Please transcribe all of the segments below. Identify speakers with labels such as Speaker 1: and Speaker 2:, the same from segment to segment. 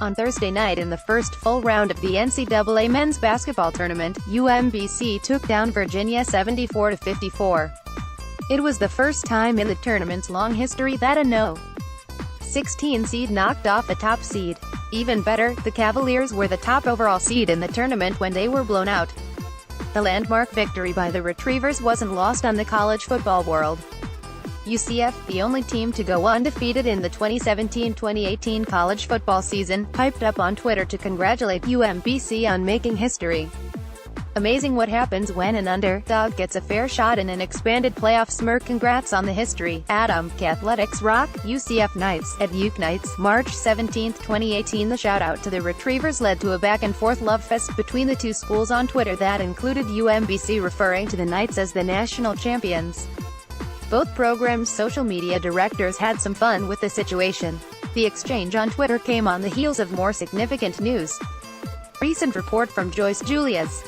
Speaker 1: On Thursday night in the first full round of the NCAA men's basketball tournament, UMBC took down Virginia 74-54. It was the first time in the tournament's long history that a No. 16 seed knocked off a top seed. Even better, the Cavaliers were the top overall seed in the tournament when they were blown out. The landmark victory by the Retrievers wasn't lost on the college football world. UCF, the only team to go undefeated in the 2017-2018 college football season, piped up on Twitter to congratulate UMBC on making history. Amazing what happens when an underdog gets a fair shot in an expanded playoff. Smirk. Congrats on the history, Adam. Athletics rock, UCF Knights, at UK Knights, March 17, 2018. The shout-out to the Retrievers led to a back-and-forth love fest between the two schools on Twitter that included UMBC referring to the Knights as the national champions. Both programs' social media directors had some fun with the situation. The exchange on Twitter came on the heels of more significant news. Recent report from Joyce Julias.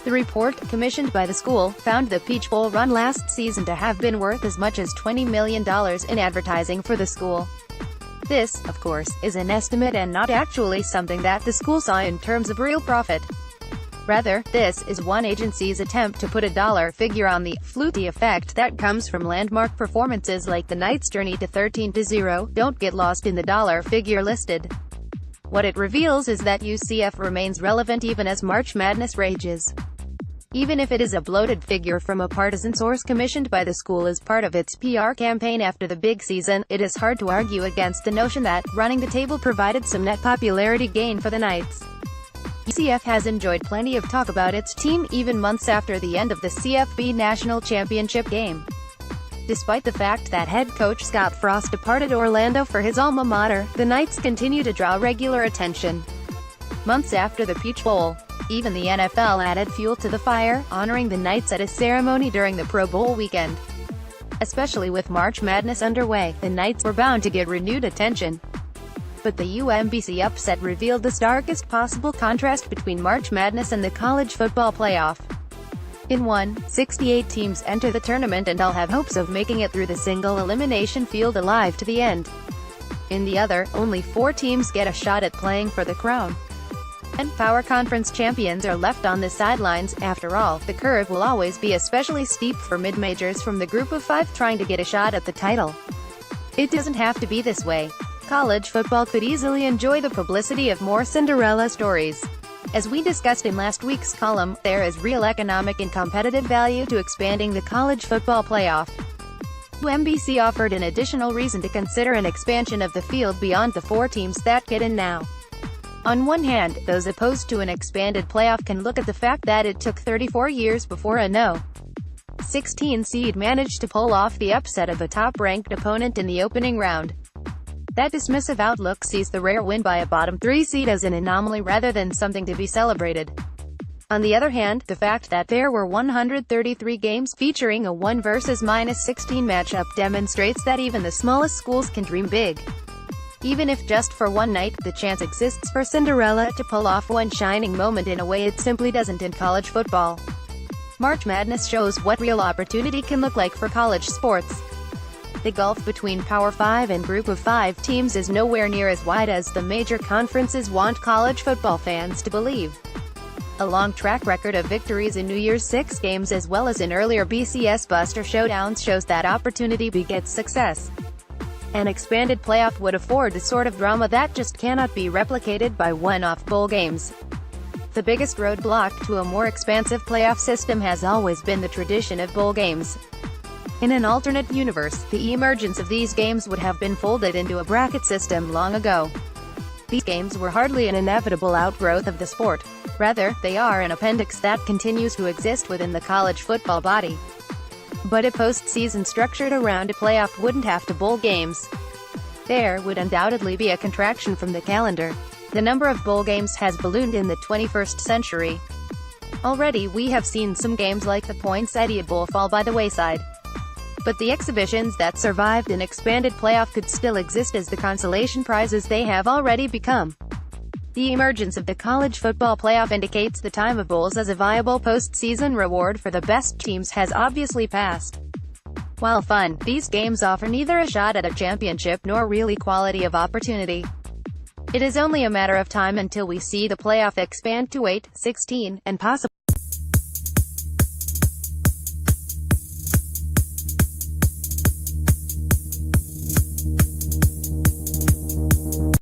Speaker 1: The report, commissioned by the school, found the Peach Bowl run last season to have been worth as much as $20 million in advertising for the school. This, of course, is an estimate and not actually something that the school saw in terms of real profit. Rather, this is one agency's attempt to put a dollar figure on the fluky effect that comes from landmark performances like the Knights' journey to 13-0. Don't get lost in the dollar figure listed. What it reveals is that UCF remains relevant even as March Madness rages. Even if it is a bloated figure from a partisan source commissioned by the school as part of its PR campaign after the big season, it is hard to argue against the notion that running the table provided some net popularity gain for the Knights. UCF has enjoyed plenty of talk about its team, even months after the end of the CFB National Championship game. Despite the fact that head coach Scott Frost departed Orlando for his alma mater, the Knights continue to draw regular attention. Months after the Peach Bowl, even the NFL added fuel to the fire, honoring the Knights at a ceremony during the Pro Bowl weekend. Especially with March Madness underway, the Knights were bound to get renewed attention. But the UMBC upset revealed the starkest possible contrast between March Madness and the college football playoff. In one, 68 teams enter the tournament and all have hopes of making it through the single elimination field alive to the end. In the other, only 4 teams get a shot at playing for the crown. And Power Conference champions are left on the sidelines. After all, the curve will always be especially steep for mid-majors from the group of 5 trying to get a shot at the title. It doesn't have to be this way. College football could easily enjoy the publicity of more Cinderella stories. As we discussed in last week's column, there is real economic and competitive value to expanding the college football playoff. UMBC offered an additional reason to consider an expansion of the field beyond the 4 teams that get in now. On one hand, those opposed to an expanded playoff can look at the fact that it took 34 years before a No. 16 seed managed to pull off the upset of a top-ranked opponent in the opening round. That dismissive outlook sees the rare win by a bottom 3 seed as an anomaly rather than something to be celebrated. On the other hand, the fact that there were 133 games featuring a 1 versus -16 matchup demonstrates that even the smallest schools can dream big. Even if just for one night, the chance exists for Cinderella to pull off one shining moment in a way it simply doesn't in college football. March Madness shows what real opportunity can look like for college sports. The gulf between Power 5 and Group of 5 teams is nowhere near as wide as the major conferences want college football fans to believe. A long track record of victories in New Year's Six games as well as in earlier BCS Buster Showdowns shows that opportunity begets success. An expanded playoff would afford the sort of drama that just cannot be replicated by one-off bowl games. The biggest roadblock to a more expansive playoff system has always been the tradition of bowl games. In an alternate universe, the emergence of these games would have been folded into a bracket system long ago. These games were hardly an inevitable outgrowth of the sport. Rather, they are an appendix that continues to exist within the college football body. But a postseason structured around a playoff wouldn't have to bowl games. There would undoubtedly be a contraction from the calendar. The number of bowl games has ballooned in the 21st century. Already we have seen some games like the Poinsettia Bowl fall by the wayside. But the exhibitions that survived an expanded playoff could still exist as the consolation prizes they have already become. The emergence of the college football playoff indicates the time of bowls as a viable postseason reward for the best teams has obviously passed. While fun, these games offer neither a shot at a championship nor real equality of opportunity. It is only a matter of time until we see the playoff expand to 8, 16, and possibly